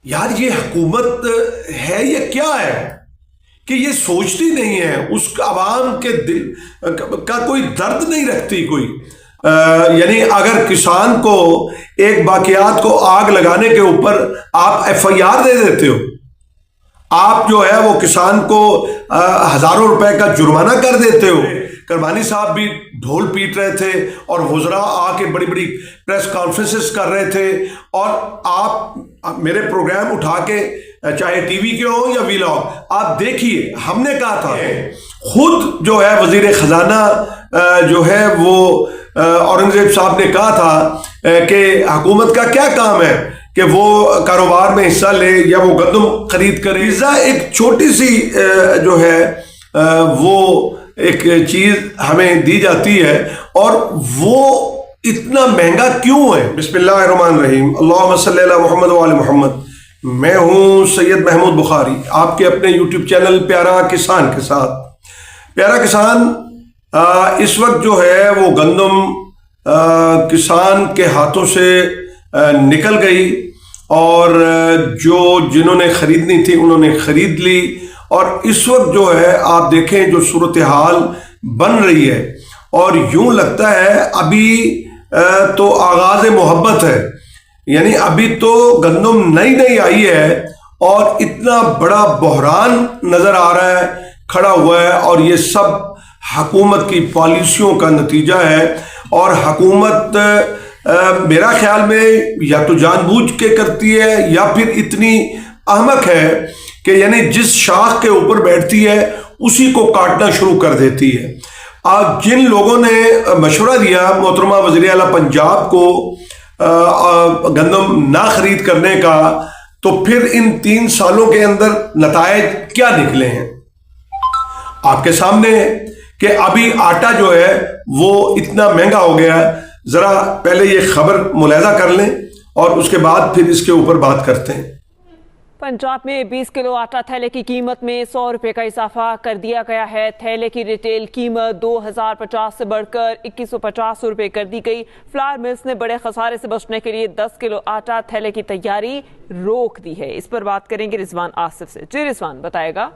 यार ये हुकूमत है ये क्या है कि ये सोचती नहीं है, उस आवाम के दिल का कोई दर्द नहीं रखती कोई। यानी अगर किसान को एक बाकियात को आग लगाने के ऊपर आप FIR दे देते हो, आप जो है वो किसान को हजारों रुपए का जुर्माना कर देते हो। करमानी साहब भी ढोल पीट रहे थे और वज़रा आके बड़ी बड़ी प्रेस कॉन्फ्रेंसेस कर रहे थे, और आप मेरे प्रोग्राम उठा के चाहे टीवी के हो या व्लॉग आप देखिए, हमने कहा था खुद जो है वजीर खजाना जो है वो औरंगजेब साहब ने कहा था कि हुकूमत का क्या काम है कि वो कारोबार में हिस्सा ले या वो गंदम खरीद करे। पिज़्ज़ा एक छोटी सी जो है वो एक चीज हमें दी जाती है और वो इतना महंगा क्यों है। बिस्मिल्लाहिर्रहमानिर्रहीम, अल्लाहुम्मा सल्ली अला मुहम्मद व आले मुहम्मद। मैं हूँ सैयद महमूद बुखारी, आपके अपने यूट्यूब चैनल प्यारा किसान के साथ। प्यारा किसान इस वक्त जो है वो गंदम किसान के हाथों से निकल गई और जिन्होंने खरीदनी थी उन्होंने खरीद ली, और इस वक्त जो है आप देखें जो सूरत हाल बन रही है, और यूं लगता है अभी तो आगाज मोहब्बत है, यानी अभी तो गंदम नई आई है और इतना बड़ा बहरान नजर आ रहा है खड़ा हुआ है, और ये सब हुकूमत की पॉलिसियों का नतीजा है। और हुकूमत मेरा ख्याल में या तो जानबूझ के करती है या फिर इतनी अहमक है कि यानी जिस शाख के ऊपर बैठती है उसी को काटना शुरू कर देती है। आज जिन लोगों ने मशवरा दिया मोहतरमा वज़ीर आला पंजाब को गंदम ना खरीद करने का, तो फिर इन 3 सालों के अंदर नतायज क्या निकले हैं आपके सामने है कि अभी आटा जो है वो इतना महंगा हो गया। जरा पहले ये खबर मुलाहिजा कर लें और उसके बाद फिर इसके ऊपर बात करते हैं। पंजाब में 20 किलो आटा थैले की कीमत में 100 रुपए का इजाफा कर दिया गया है। थैले की रिटेल कीमत 2050 से बढ़कर 2150 रुपए कर दी गई। फ्लावर मिल्स ने बड़े खसारे से बचने के लिए 10 किलो आटा थैले की तैयारी रोक दी है। इस पर बात करेंगे रिजवान आसिफ से। जी रिजवान बताएगा।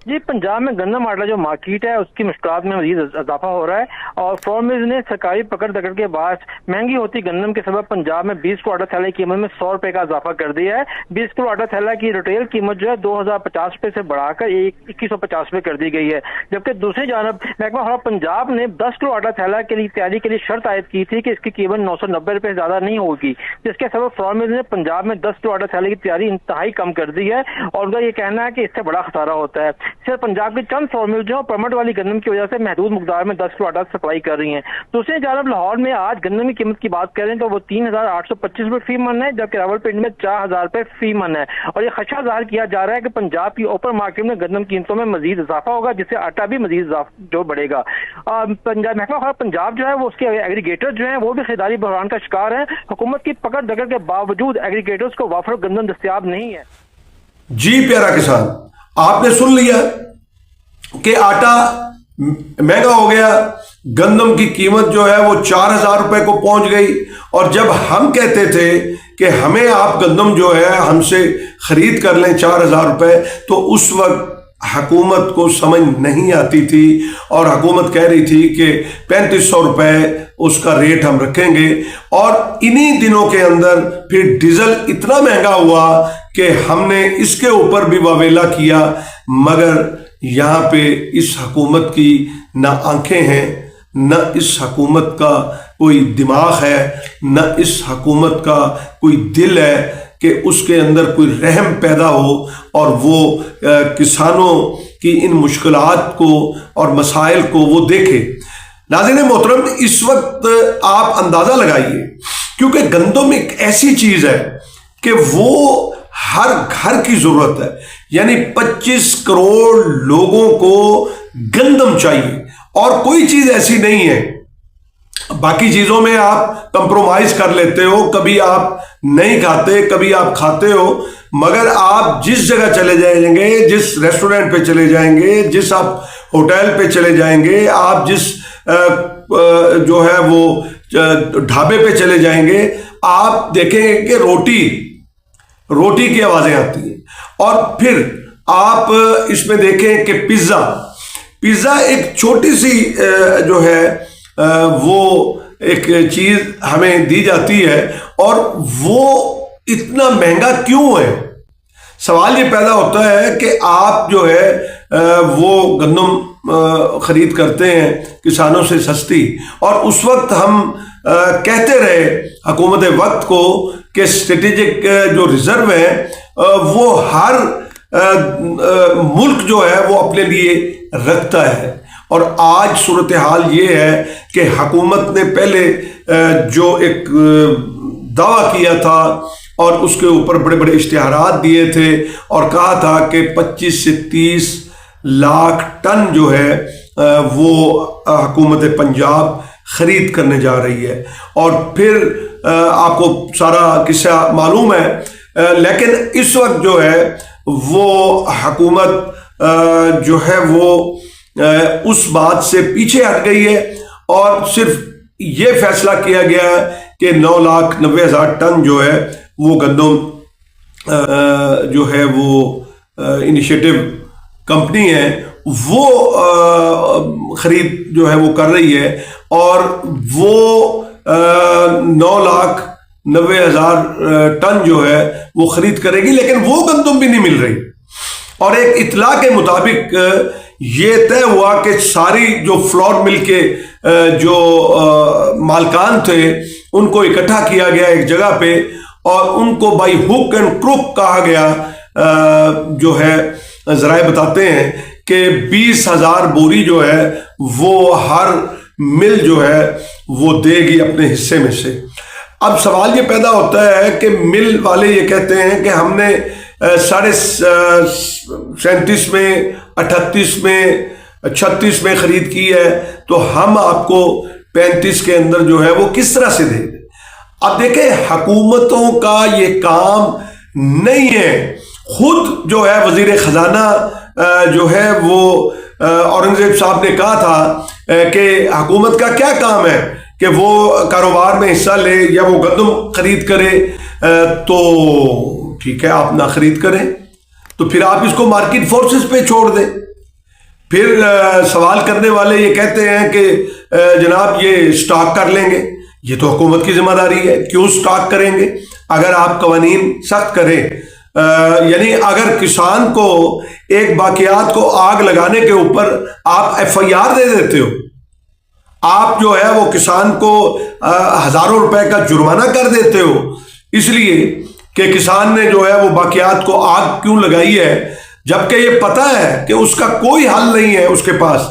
जी, पंजाब में गंदम आटा जो मार्केट है उसकी मुश्किलात में मजीद इजाफा हो रहा है, और फ्लोर मिल्स ने सरकारी पकड़ दकड़ के बाद महंगी होती गंदम के सबब पंजाब में 20 किलो आटा थैला की कीमत में 100 रुपए का इजाफा कर दिया है। 20 किलो आटा थैला की रिटेल कीमत जो है 2050 रुपए से बढ़ाकर 2150 रुपए कर दी गई है। जबकि दूसरी जानब महकमा खुराक पंजाब ने 10 किलो आटा थैला के लिए तैयारी के लिए शर्त आयद की थी कि इसकी कीमत 990 रुपए से ज्यादा नहीं होगी, जिसके सबब फ्लोर मिल्स ने पंजाब में 10 किलो आटा थैले की तैयारी इंतहाई कम कर दी है, और उनका ये कहना है कि इससे बड़ा खसारा होता है। सिर्फ पंजाब की चंद फ्लोर मिल जो परमिट वाली गंदम की वजह से महदूद मकदार में 10 किलो आटा सप्लाई कर रही हैं। दूसरी जानब लाहौर में आज गंदम की कीमत की बात करें तो वो 3825 रुपए फी मन है, जबकि रावलपिंडी में 4000 रुपए फी मन है। और ये खदशा जाहिर किया जा रहा है कि पंजाब की ओपन मार्केट में गंदम कीमतों में मजीद इजाफा होगा, जिससे आटा भी मजीद जो बढ़ेगा। पंजाब महकमा पंजाब जो है वो उसके एग्रीगेटर जो है वो भी खरीदारी बहरान का शिकार है। हुकूमत की पकड़ दकड़ के बावजूद एग्रीगेटर्स को वाफर गंदम दस्तयाब नहीं है। जी प्यारा किसान, आपने सुन लिया कि आटा महंगा हो गया, गंदम की कीमत जो है वो 4000 रुपए को पहुंच गई। और जब हम कहते थे कि हमें आप गंदम जो है हमसे खरीद कर लें 4000 रुपए, तो उस वक्त हुकूमत को समझ नहीं आती थी और हुकूमत कह रही थी कि 3500 रुपए उसका रेट हम रखेंगे। और इन्हीं दिनों के अंदर फिर डीजल इतना महंगा हुआ कि हमने इसके ऊपर भी वावेला किया, मगर यहाँ पे इस हुकूमत की न आंखें हैं, न इस हुकूमत का कोई दिमाग है, न इस हुकूमत का कोई दिल है कि उसके अंदर कोई रहम पैदा हो और वो किसानों की इन मुश्किलात को और मसाइल को वो देखे। नाज़रीन मोहतरम, इस वक्त आप अंदाज़ा लगाइए, क्योंकि गंदम एक ऐसी चीज़ है कि वो हर घर की जरूरत है, यानी 25 करोड़ लोगों को गंदम चाहिए और कोई चीज ऐसी नहीं है। बाकी चीजों में आप कंप्रोमाइज कर लेते हो, कभी आप नहीं खाते, कभी आप खाते हो, मगर आप जिस जगह चले जाएंगे, जिस रेस्टोरेंट पे चले जाएंगे, जिस आप होटल पे चले जाएंगे, आप जिस जो है वो ढाबे पे चले जाएंगे, आप देखेंगे कि روٹی کی آوازیں آتی ہیں. اور پھر آپ اس میں دیکھیں کہ پیزا ایک چھوٹی سی جو ہے وہ ایک چیز ہمیں دی جاتی ہے اور وہ اتنا مہنگا کیوں ہے. سوال یہ پیدا ہوتا ہے کہ آپ جو ہے وہ گندم خرید کرتے ہیں کسانوں سے سستی, اور اس وقت ہم کہتے رہے حکومت وقت کو کہ اسٹریٹجک جو ریزرو ہے وہ ہر ملک جو ہے وہ اپنے لیے رکھتا ہے. اور آج صورتحال یہ ہے کہ حکومت نے پہلے جو ایک دعویٰ کیا تھا اور اس کے اوپر بڑے بڑے اشتہارات دیے تھے اور کہا تھا کہ 25 سے 30 لاکھ ٹن جو ہے وہ حکومت پنجاب خرید کرنے جا رہی ہے. اور پھر آپ کو سارا قصہ معلوم ہے, لیکن اس وقت جو ہے وہ حکومت جو ہے وہ اس بات سے پیچھے ہٹ گئی ہے اور صرف یہ فیصلہ کیا گیا ہے کہ 9,90,000 ٹن جو ہے وہ گندم جو ہے وہ انیشیٹو کمپنی ہے وہ خرید جو ہے وہ کر رہی ہے, اور وہ 9,90,000 ٹن جو ہے وہ خرید کرے گی, لیکن وہ گندم بھی نہیں مل رہی. اور ایک اطلاع کے مطابق یہ طے ہوا کہ ساری جو فلور مل کے جو مالکان تھے ان کو اکٹھا کیا گیا ایک جگہ پہ, اور ان کو بائی ہک اینڈ کروک کہا گیا. جو ہے ذرائع بتاتے ہیں کہ 20,000 بوری جو ہے وہ ہر مل جو ہے وہ دے گی اپنے حصے میں سے. اب سوال یہ پیدا ہوتا ہے کہ مل والے یہ کہتے ہیں کہ ہم نے 37.5 میں 38 میں 36 میں خرید کی ہے, تو ہم آپ کو 35 کے اندر جو ہے وہ کس طرح سے دیں. اب دیکھیں حکومتوں کا یہ کام نہیں ہے. خود جو ہے وزیر خزانہ جو ہے وہ اورنگزیب صاحب نے کہا تھا کہ حکومت کا کیا کام ہے کہ وہ کاروبار میں حصہ لے یا وہ گندم خرید کرے. تو ٹھیک ہے آپ نہ خرید کریں, تو پھر آپ اس کو مارکیٹ فورسز پہ چھوڑ دیں. پھر سوال کرنے والے یہ کہتے ہیں کہ جناب یہ سٹاک کر لیں گے. یہ تو حکومت کی ذمہ داری ہے, کیوں سٹاک کریں گے اگر آپ قوانین سخت کریں. یعنی اگر کسان کو ایک باقیات کو آگ لگانے کے اوپر آپ FIR دے دیتے ہو, آپ جو ہے وہ کسان کو ہزاروں روپے کا جرمانہ کر دیتے ہو اس لیے کہ کسان نے جو ہے وہ باقیات کو آگ کیوں لگائی ہے, جبکہ یہ پتہ ہے کہ اس کا کوئی حل نہیں ہے اس کے پاس.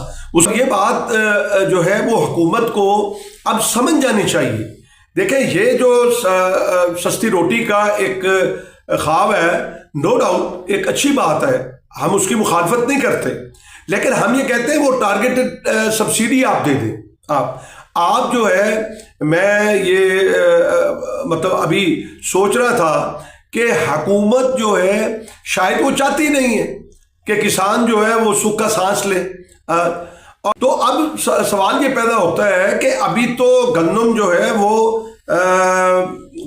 یہ بات جو ہے وہ حکومت کو اب سمجھ جانی چاہیے. دیکھیں یہ جو سستی روٹی کا ایک خواب ہے, نو ڈاؤٹ ایک اچھی بات ہے, ہم اس کی مخالفت نہیں کرتے, لیکن ہم یہ کہتے ہیں وہ ٹارگیٹڈ سبسیڈی آپ دے دیں. آپ جو ہے میں یہ مطلب ابھی سوچ رہا تھا کہ حکومت جو ہے شاید وہ چاہتی نہیں ہے کہ کسان جو ہے وہ سکھ کا سانس لے. تو اب سوال یہ پیدا ہوتا ہے کہ ابھی تو گندم جو ہے وہ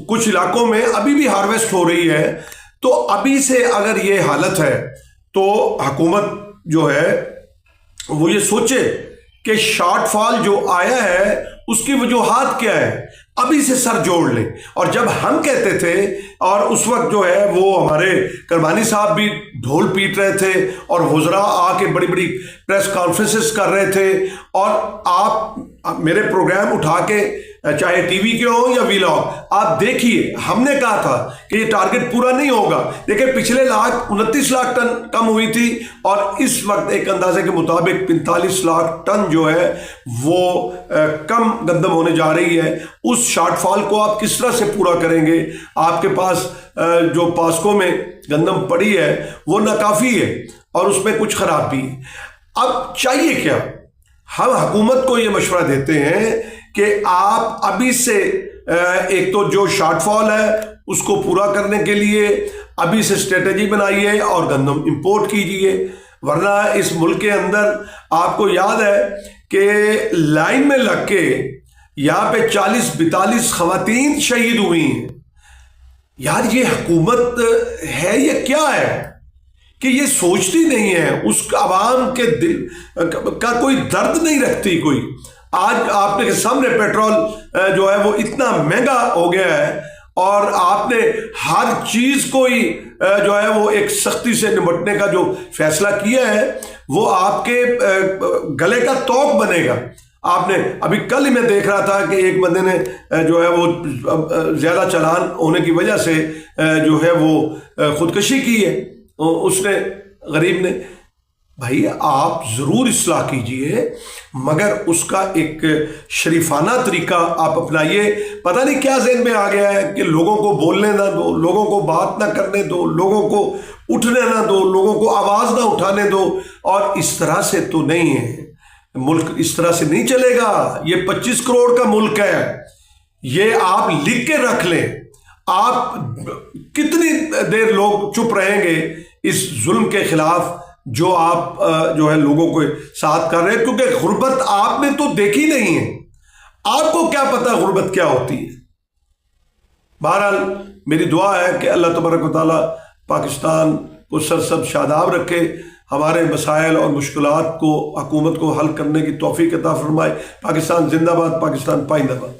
کچھ علاقوں میں ابھی بھی ہارویسٹ ہو رہی ہے, تو ابھی سے اگر یہ حالت ہے تو حکومت جو ہے وہ یہ سوچے کہ شارٹ فال جو آیا ہے اس کی وجوہات کیا ہے, ابھی سے سر جوڑ لیں. اور جب ہم کہتے تھے اور اس وقت جو ہے وہ ہمارے کرمانی صاحب بھی ڈھول پیٹ رہے تھے اور وزراء آ کے بڑی بڑی پریس کانفرنسز کر رہے تھے, اور آپ میرے پروگرام اٹھا کے چاہے ٹی وی کے ہوں یا ویلاگ آپ دیکھیے, ہم نے کہا تھا کہ یہ ٹارگٹ پورا نہیں ہوگا. دیکھیں پچھلے 29 لاکھ ٹن کم ہوئی تھی, اور اس وقت ایک اندازے کے مطابق 45 لاکھ ٹن جو ہے وہ کم گندم ہونے جا رہی ہے. اس شارٹ فال کو آپ کس طرح سے پورا کریں گے؟ آپ کے پاس جو پاسکو میں گندم پڑی ہے وہ ناکافی ہے اور اس میں کچھ خرابی ہے. اب چاہیے کیا؟ ہم حکومت کو یہ مشورہ دیتے ہیں کہ آپ ابھی سے ایک تو جو شارٹ فال ہے اس کو پورا کرنے کے لیے ابھی سے اسٹریٹجی بنائیے اور گندم امپورٹ کیجئے, ورنہ اس ملک کے اندر آپ کو یاد ہے کہ لائن میں لگ کے یہاں پہ 40-42 خواتین شہید ہوئی ہیں. यार ये हुकूमत है या क्या है कि ये सोचती नहीं है, उस आवाम के दिल का कोई दर्द नहीं रखती कोई। आज आपके सामने पेट्रोल जो है वो इतना महंगा हो गया है और आपने हर चीज को ही जो है वो एक सख्ती से निपटने का जो फैसला किया है वो आपके गले का तोक बनेगा। आपने अभी कल ही मैं देख रहा था कि एक बंदे ने जो है वो ज्यादा चालान होने की वजह से जो है वो खुदकशी की है उसने, गरीब ने। भाई आप जरूर इस्लाह कीजिए मगर उसका एक शरीफाना तरीका आप अपनाइए। पता नहीं क्या ज़हन में आ गया है कि लोगों को बोलने ना दो, लोगों को बात ना करने दो, लोगों को उठने ना दो, लोगों को आवाज़ ना उठाने दो। और इस तरह से तो नहीं है, मुल्क इस तरह से नहीं चलेगा। ये 25 करोड़ का मुल्क है, ये आप लिख के रख लें। आप कितनी देर लोग चुप रहेंगे इस जुल्म के खिलाफ जो आप जो है लोगों को साथ कर रहे हैं, क्योंकि गुर्बत आपने तो देखी नहीं है, आपको क्या पता गुर्बत क्या होती है। बहरहाल मेरी दुआ है कि अल्लाह तबारक व तआला पाकिस्तान को सरसब शादाब रखे, हमारे मसाइल और मुश्किलात को हुकूमत को हल करने की तौफीक अता फरमाए। पाकिस्तान जिंदाबाद, पाकिस्तान पाइंदाबाद।